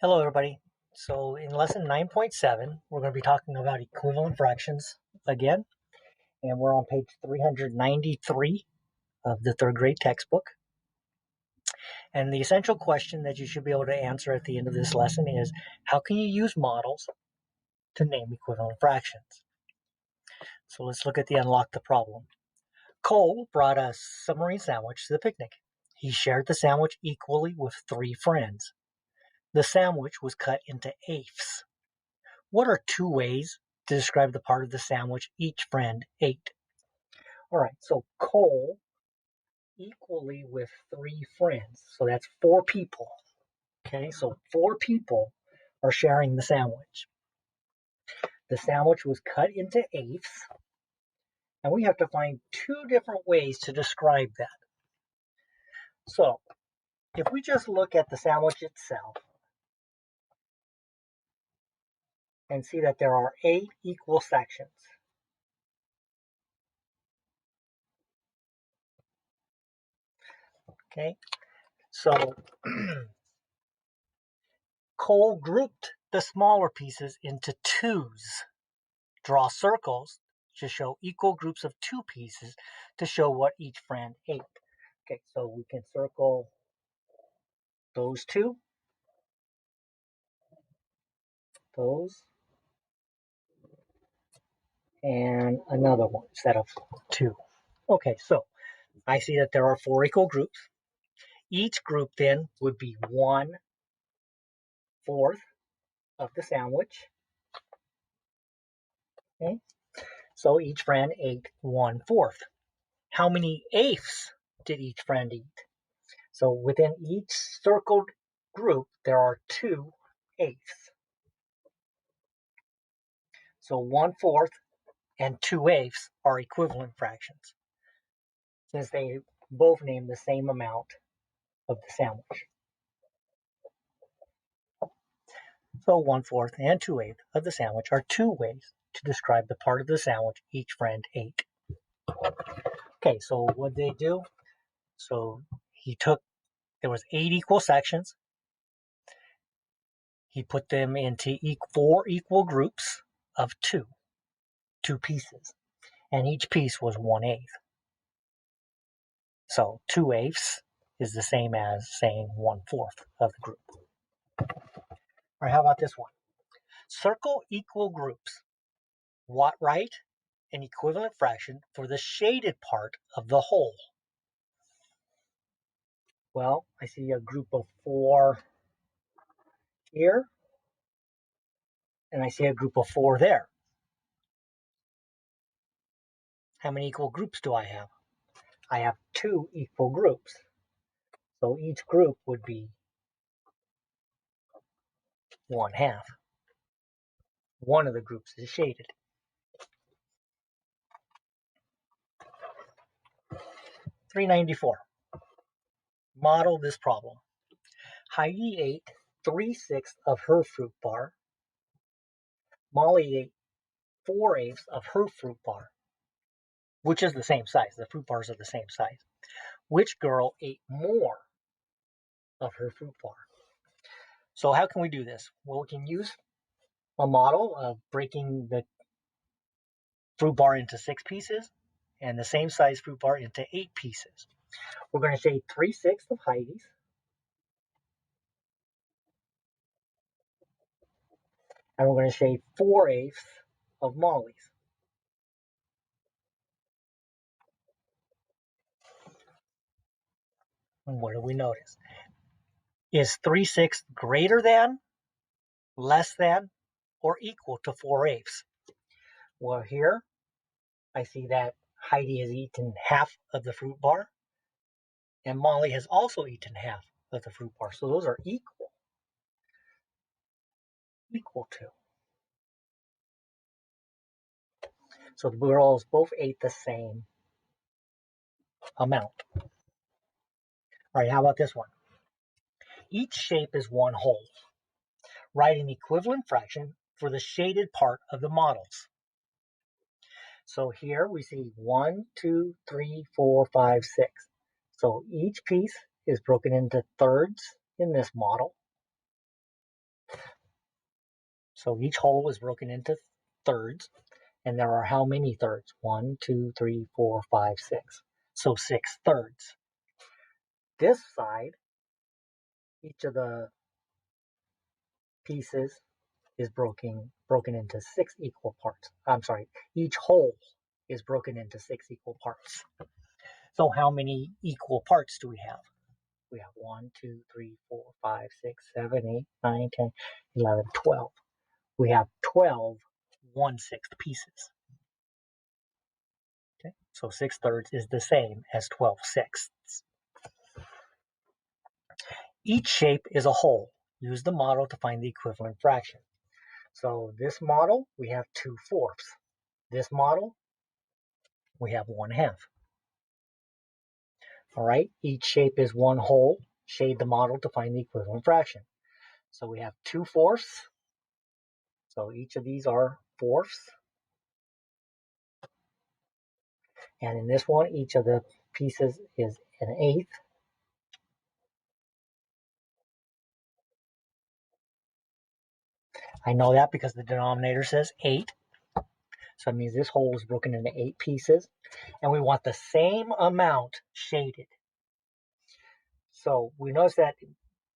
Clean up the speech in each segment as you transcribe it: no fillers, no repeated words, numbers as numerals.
Hello, everybody. So in lesson 9.7, we're going to be talking about equivalent fractions again, and we're on page 393 of the third grade textbook. And the essential question that you should be able to answer at the end of this lesson is, how can you use models to name equivalent fractions? So let's look at the unlock the problem. Cole brought a submarine sandwich to the picnic. He shared the sandwich equally with 3 friends. The sandwich was cut into eighths. What are 2 ways to describe the part of the sandwich each friend ate? All right, so Cole equally with 3 friends. So that's 4 people. Okay, so 4 people are sharing the sandwich. The sandwich was cut into eighths, and we have to find 2 different ways to describe that. So if we just look at the sandwich itself and see that there are 8 equal sections. Okay, so Cole grouped the smaller pieces into 2s. Draw circles to show equal groups of 2 pieces to show what each friend ate. Okay, so we can circle those 2, those, and another one set of 2. Okay, so I see that there are 4 equal groups. Each group then would be 1/4 of the sandwich. Okay, so each friend ate 1/4. How many eighths did each friend eat? So within each circled group, there are 2 eighths. So 1/4 and 2/8 are equivalent fractions, since they both name the same amount of the sandwich. So 1/4 and 2/8 of the sandwich are 2 ways to describe the part of the sandwich each friend ate. Okay, so what did they do? So there was 8 equal sections. He put them into 4 equal groups of 2 pieces, and each piece was 1/8. So 2/8 is the same as saying 1/4 of the group. All right, how about this one? Circle equal groups. Write an equivalent fraction for the shaded part of the whole. Well, I see a group of 4 here, and I see a group of 4 there. How many equal groups do I have? I have 2 equal groups. So each group would be 1/2. One of the groups is shaded. 394. Model this problem. Heidi ate 3/6 of her fruit bar. Molly ate 4/8 of her fruit bar, which is the same size. The fruit bars are the same size. Which girl ate more of her fruit bar? So how can we do this? Well, we can use a model of breaking the fruit bar into 6 pieces and the same size fruit bar into 8 pieces. We're going to shade 3/6 of Heidi's, and we're going to shade 4/8 of Molly's. And what do we notice? Is 3/6 greater than, less than, or equal to 4/8? Well, here I see that Heidi has eaten half of the fruit bar, and Molly has also eaten half of the fruit bar. So those are equal to. So the girls both ate the same amount. All right, how about this one? Each shape is one whole. Write an equivalent fraction for the shaded part of the models. So here we see 1, 2, 3, 4, 5, 6. So each piece is broken into thirds in this model. So each whole is broken into thirds, and there are how many thirds? 1, 2, 3, 4, 5, 6. So 6 thirds. This side, each of the pieces is broken into 6 equal parts. I'm sorry, each whole is broken into 6 equal parts. So how many equal parts do we have? We have 1, 2, 3, 4, 5, 6, 7, 8, 9, 10, 11, 12. We have 12 1/6 pieces. Okay, so 6 thirds is the same as 12 sixths. Each shape is a whole. Use the model to find the equivalent fraction. So this model, we have 2/4. This model, we have 1/2. All right, each shape is one whole. Shade the model to find the equivalent fraction. So we have 2/4. So each of these are fourths. And in this one, each of the pieces is an eighth. I know that because the denominator says 8. So it means this whole is broken into 8 pieces. And we want the same amount shaded. So we notice that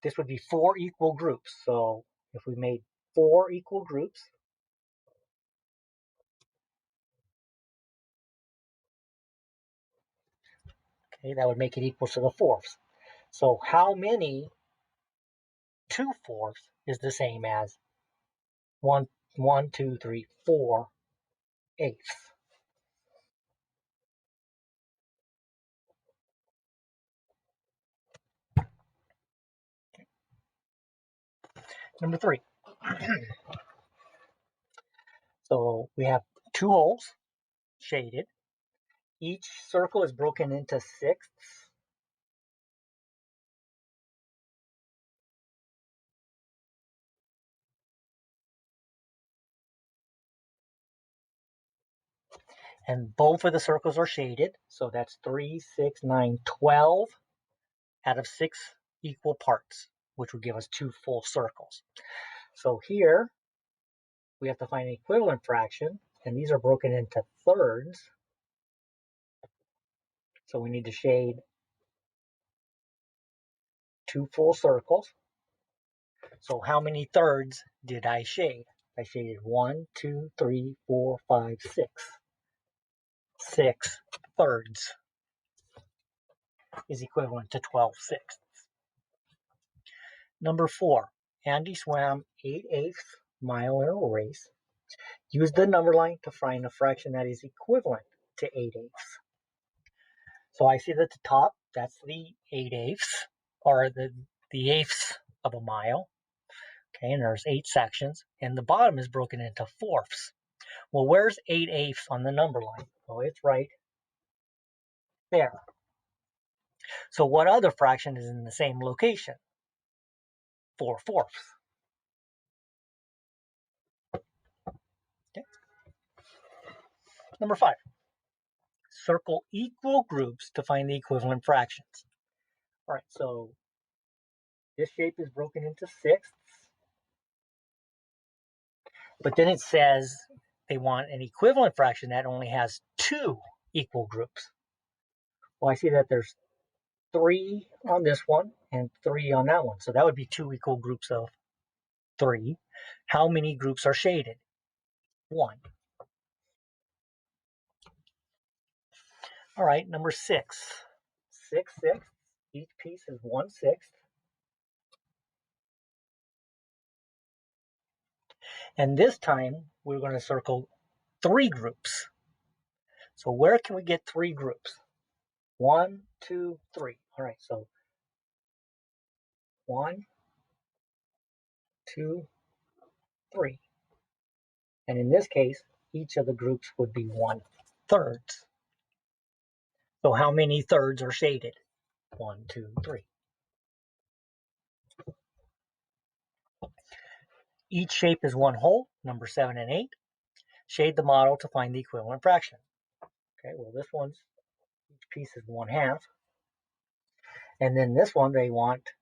this would be 4 equal groups. So if we made 4 equal groups, okay, that would make it equal to the fourths. So how many 2/4 is the same as 1, 2, 3, 4 eighths? Number 3. So we have 2 holes shaded. Each circle is broken into sixths. And both of the circles are shaded. So that's 3, 6, 9, 12 out of 6 equal parts, which would give us 2 full circles. So here we have to find an equivalent fraction, and these are broken into thirds. So we need to shade 2 full circles. So how many thirds did I shade? I shaded 1, 2, 3, 4, 5, 6. 6 thirds is equivalent to 12 sixths. Number 4, Andy swam 8/8 mile in a race. Use the number line to find a fraction that is equivalent to 8/8. So I see that the top, that's the 8/8, or the eighths of a mile. Okay, and there's 8 sections, and the bottom is broken into fourths. Well, where's 8/8 on the number line? Oh, it's right there. So what other fraction is in the same location? 4/4. Okay. Number 5. Circle equal groups to find the equivalent fractions. All right, so this shape is broken into sixths, but then it says they want an equivalent fraction that only has 2 equal groups. Well, I see that there's 3 on this one and 3 on that one. So that would be 2 equal groups of 3. How many groups are shaded? 1. All right, number 6. 6 sixths. Each piece is 1/6. And this time we're going to circle 3 groups. So where can we get 3 groups? 1, 2, 3. All right, so 1, 2, 3. And in this case, each of the groups would be 1/3. So how many thirds are shaded? 1, 2, 3. Each shape is one whole, number 7 and 8. Shade the model to find the equivalent fraction. Okay, well this one's, each piece is 1/2. And then this one they want,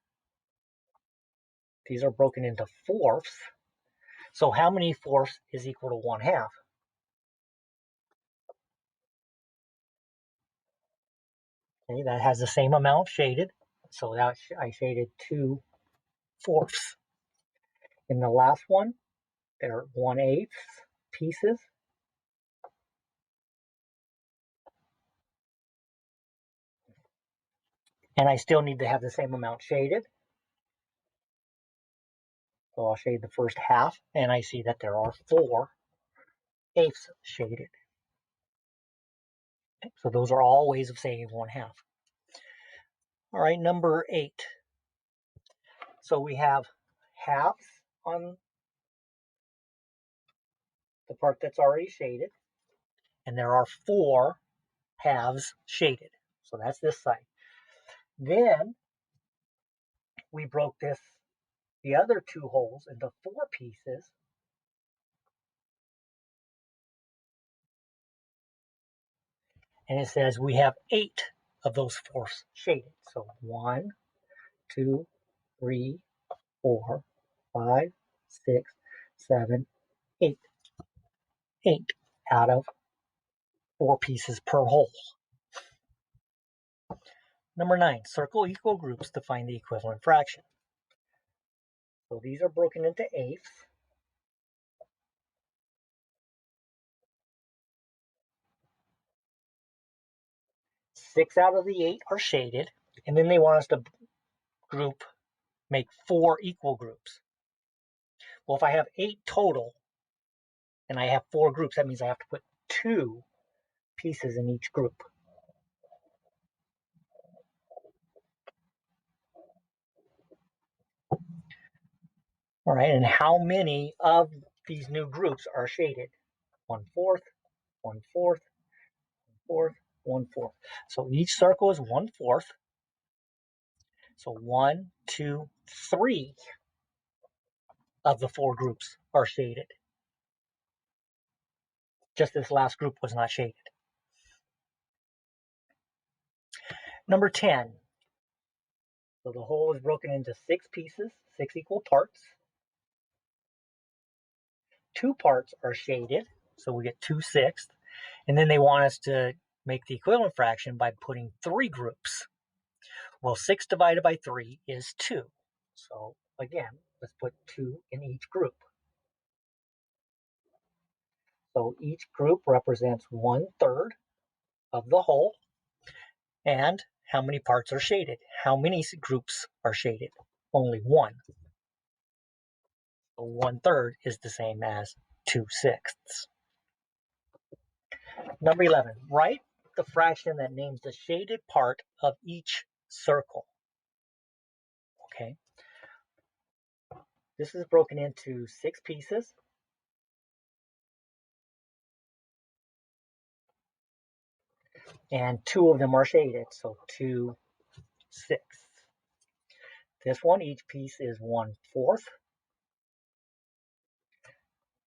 these are broken into fourths. So how many fourths is equal to 1/2? Okay, that has the same amount shaded. So that I shaded 2/4. In the last one, they're 1/8 pieces. And I still need to have the same amount shaded. So I'll shade the first half, and I see that there are 4/8 shaded. Okay, so those are all ways of saying 1/2. All right, number 8. So we have halves on the part that's already shaded, and there are 4/2 shaded. So that's this side. Then we broke the other 2 holes into 4 pieces. And it says we have 8 of those fourths shaded. So 1, 2, 3, 4, 5, 6, 7, 8. 8 out of 4 pieces per hole. Number 9, circle equal groups to find the equivalent fraction. So these are broken into eighths. Six out of the 8 are shaded, and then they want us to make 4 equal groups. Well, if I have 8 total and I have 4 groups, that means I have to put 2 pieces in each group. All right, and how many of these new groups are shaded? 1/4, 1/4, 1/4, 1/4. So each circle is 1/4. So 1, 2, 3 of the 4 groups are shaded. Just this last group was not shaded. Number 10. So the whole is broken into 6 pieces, 6 equal parts. 2 parts are shaded, so we get 2/6. And then they want us to make the equivalent fraction by putting 3 groups. Well, 6 divided by 3 is 2. So again, let's put 2 in each group. So each group represents 1/3 of the whole. And how many parts are shaded? How many groups are shaded? Only 1. So 1/3 is the same as 2/6. Number 11, write the fraction that names the shaded part of each circle. Okay. This is broken into 6 pieces. And 2 of them are shaded, so 2/6. This one, each piece is 1/4.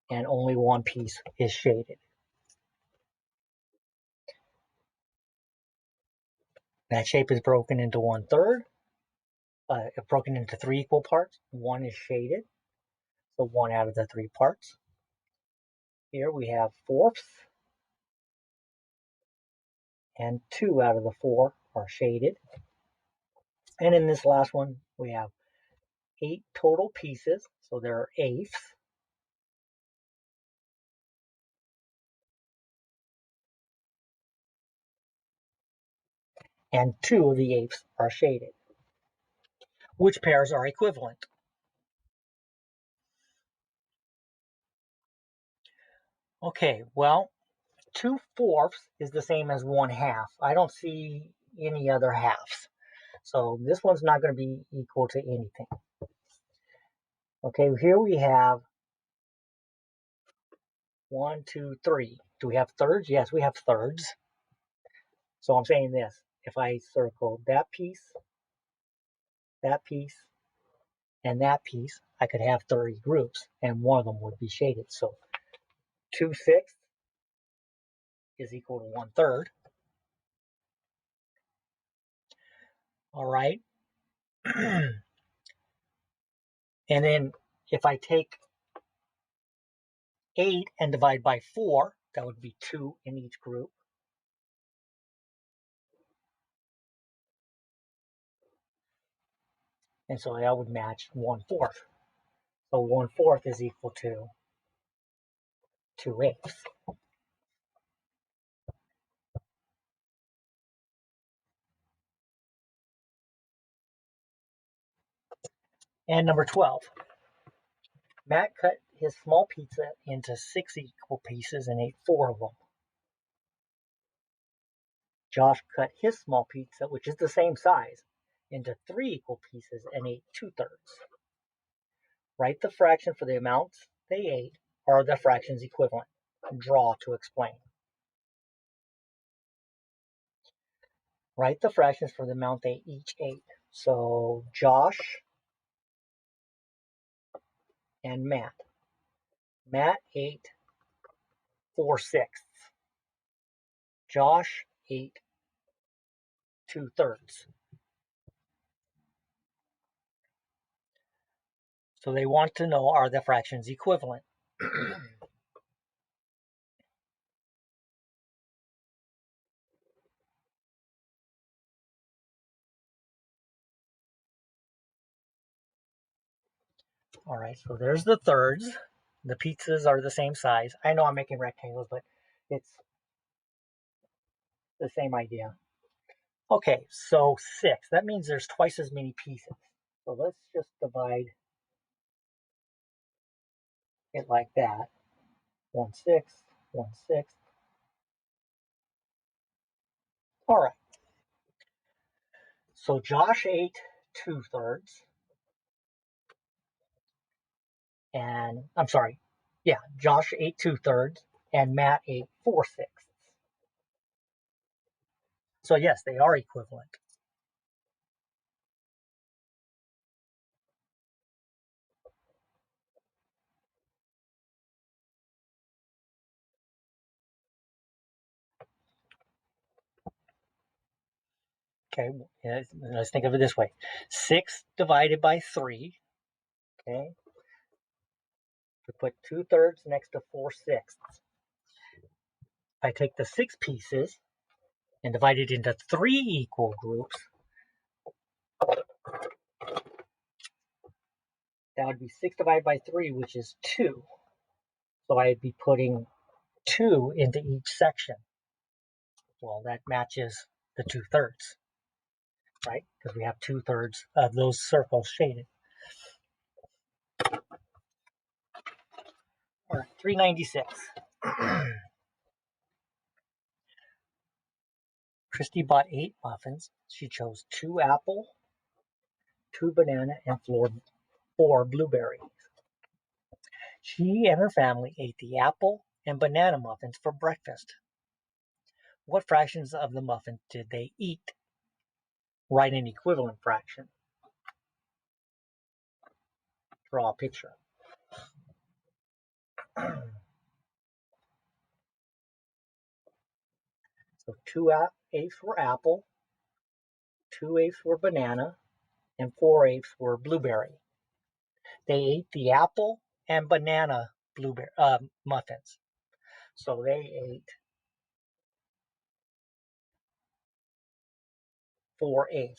And only one piece is shaded. That shape is broken into 1/3. Broken into 3 equal parts. 1 is shaded, so 1 out of the 3 parts. Here we have 4ths, and 2 out of the 4 are shaded. And in this last one, we have 8 total pieces, so there are eighths. And 2 of the eighths are shaded. Which pairs are equivalent? Okay, well, 2/4 is the same as 1/2. I don't see any other halves. So this one's not going to be equal to anything. Okay, here we have 1, 2, 3. Do we have thirds? Yes, we have thirds. So I'm saying this. If I circle that piece, and that piece, I could have 30 groups, and one of them would be shaded. So 2/6 is equal to 1/3. All right. And then if I take 8 and divide by 4, that would be 2 in each group. And so that would match 1/4. So 1/4 is equal to 2/8. And number 12. Matt cut his small pizza into 6 equal pieces and ate 4 of them. Josh cut his small pizza, which is the same size, into 3 equal pieces and ate 2/3. Write the fraction for the amounts they ate. Are the fractions equivalent? Draw to explain. Write the fractions for the amount they each ate. So Josh and Matt. Matt ate 4/6. Josh ate 2/3. So they want to know, are the fractions equivalent? All right, so there's the thirds. The pizzas are the same size. I know I'm making rectangles, but it's the same idea. Okay, so 6. That means there's twice as many pieces. So let's just divide it like that. 1/6, 1/6. All right. So Josh ate 2/3. And I'm sorry. Yeah, Josh ate 2/3 and Matt ate 4/6. So yes, they are equivalent. Okay, let's think of it this way. 6 divided by 3. Okay, we put 2/3 next to 4/6. If I take the 6 pieces and divide it into 3 equal groups, that would be 6 divided by 3, which is 2. So I'd be putting 2 into each section. Well, that matches the 2/3, right? Because we have 2/3 of those circles shaded. All right, 396. Christy bought 8 muffins. She chose 2 apple, 2 banana, and 4 blueberry. She and her family ate the apple and banana muffins for breakfast. What fractions of the muffin did they eat? Write an equivalent fraction. Draw a picture. So 2/8 were apple, 2/8 were banana, and 4/8 were blueberry. They ate the apple and banana blueberry muffins. So they ate 4/8.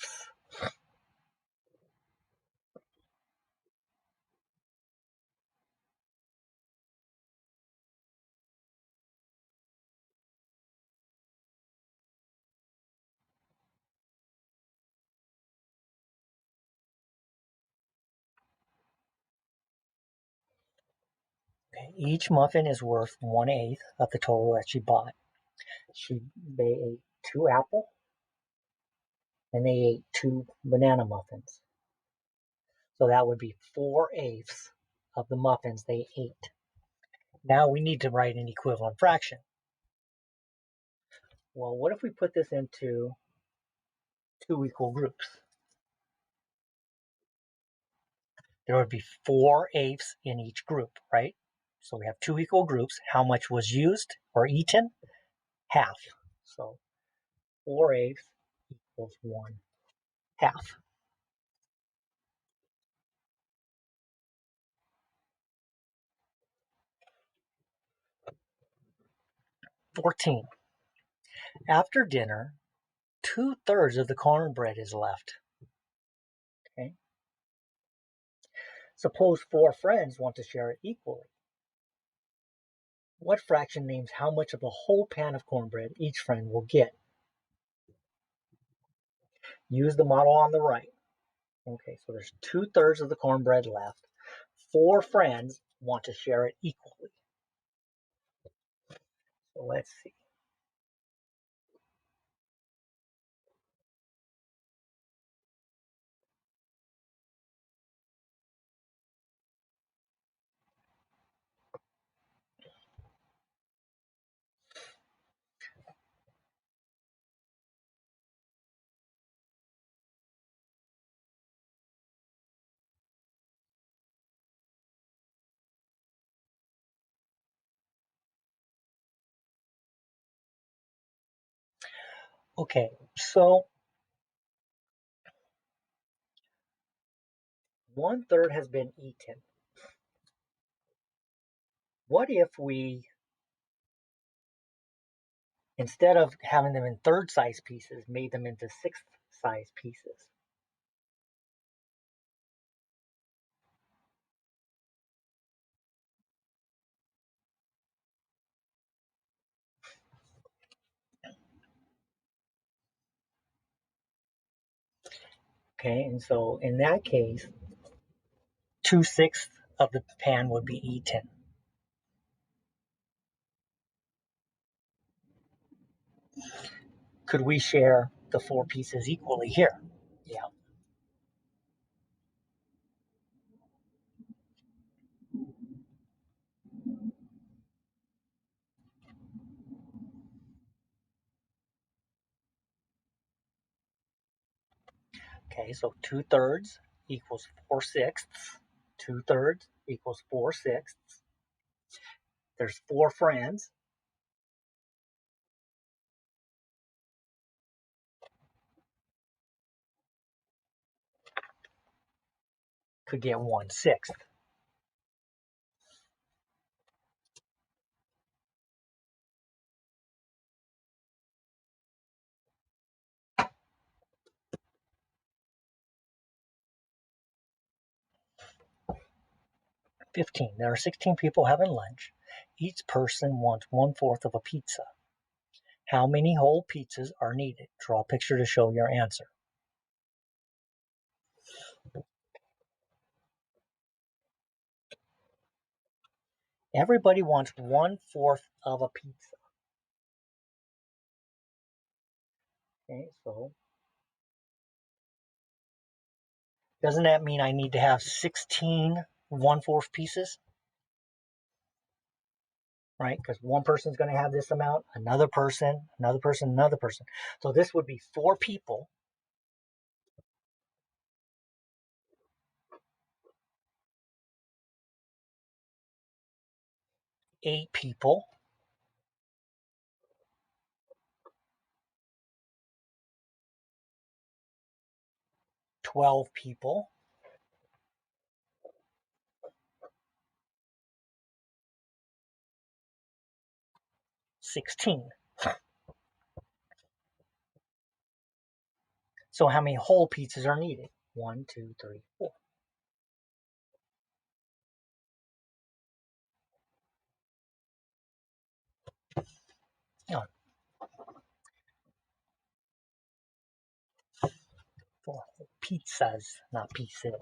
Okay. Each muffin is worth 1/8 of the total that she bought. They ate 2 apple and they ate 2 banana muffins. So that would be 4/8 of the muffins they ate. Now we need to write an equivalent fraction. Well, what if we put this into 2 equal groups? There would be 4/8 in each group, right? So we have 2 equal groups. How much was used or eaten? Half. So 4/8 equals 1/2. 14. After dinner, 2/3 of the cornbread is left. Okay. Suppose 4 friends want to share it equally. What fraction names how much of the whole pan of cornbread each friend will get? Use the model on the right. Okay, so there's 2/3 of the cornbread left. 4 friends want to share it equally. So let's see. Okay, so 1/3 has been eaten. What if we, instead of having them in third size pieces, made them into sixth size pieces? Okay, and so in that case, 2/6 of the pan would be eaten. Could we share the 4 pieces equally here? Yeah. Okay, so 2/3 equals 4/6. 2/3 equals 4/6. There's 4 friends. Could get 1/6. 15. There are 16 people having lunch. Each person wants 1/4 of a pizza. How many whole pizzas are needed? Draw a picture to show your answer. Everybody wants 1/4 of a pizza. Okay, so doesn't that mean I need to have 16 1/4 pieces? Right? Because one person's going to have this amount, another person, another person, another person. So this would be 4 people. 8 people. 12 people. 16. So how many whole pizzas are needed? 1, 2, 3, 4. No, 4 whole pizzas, not pieces.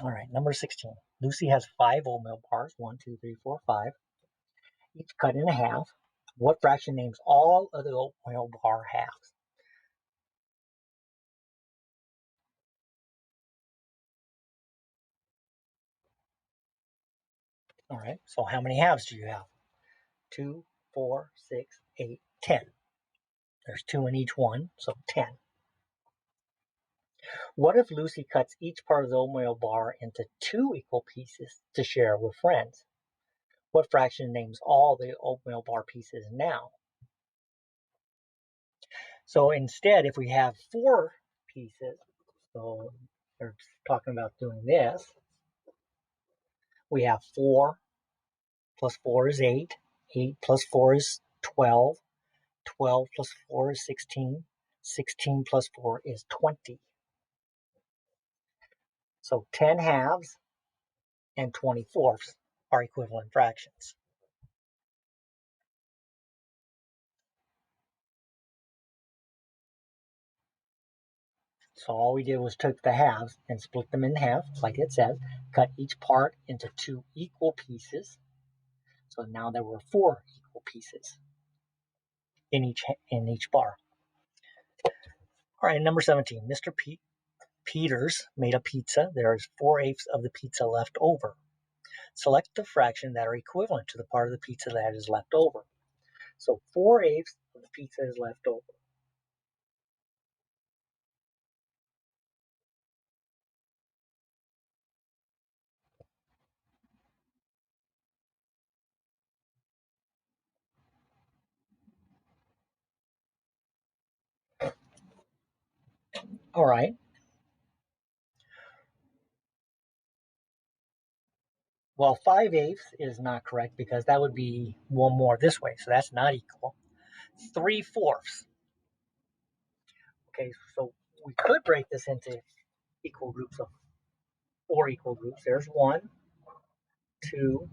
All right, number 16. Lucy has 5 oatmeal bars. 1, 2, 3, 4, 5. Each cut in half. What fraction names all of the oatmeal bar halves? All right, so how many halves do you have? 2, 4, 6, 8, 10. There's 2 in each one, so 10. What if Lucy cuts each part of the oatmeal bar into 2 equal pieces to share with friends? What fraction names all the oatmeal bar pieces now? So instead, if we have 4 pieces, so they're talking about doing this, we have 4 plus 4 is 8. 8 plus 4 is 12. 12 plus 4 is 16. 16 plus 4 is 20. So 10 halves and 20 fourths are equivalent fractions. So all we did was took the halves and split them in half, like it says, cut each part into 2 equal pieces. So now there were 4 equal pieces in each bar. All right, number 17. Mr. Peters made a pizza. There's 4/8 of the pizza left over. Select the fraction that are equivalent to the part of the pizza that is left over. So 4/8 of the pizza is left over. All right. Well, 5/8 is not correct because that would be one more this way. So that's not equal. 3/4. Okay, so we could break this into equal groups of 4 equal groups. There's 1, 2,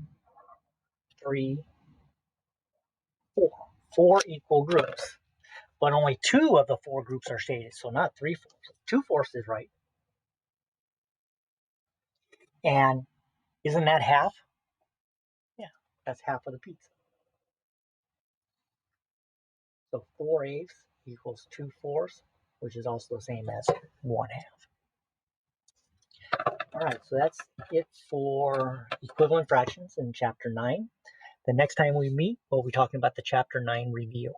3, 4. 4 equal groups. But only 2 of the 4 groups are stated, so not 3/4. 2/4 is right. And isn't that half? Yeah, that's half of the pizza. So 4/8 equals 2/4, which is also the same as 1/2. All right, so that's it for equivalent fractions in Chapter 9. The next time we meet, we'll be talking about the Chapter 9 review.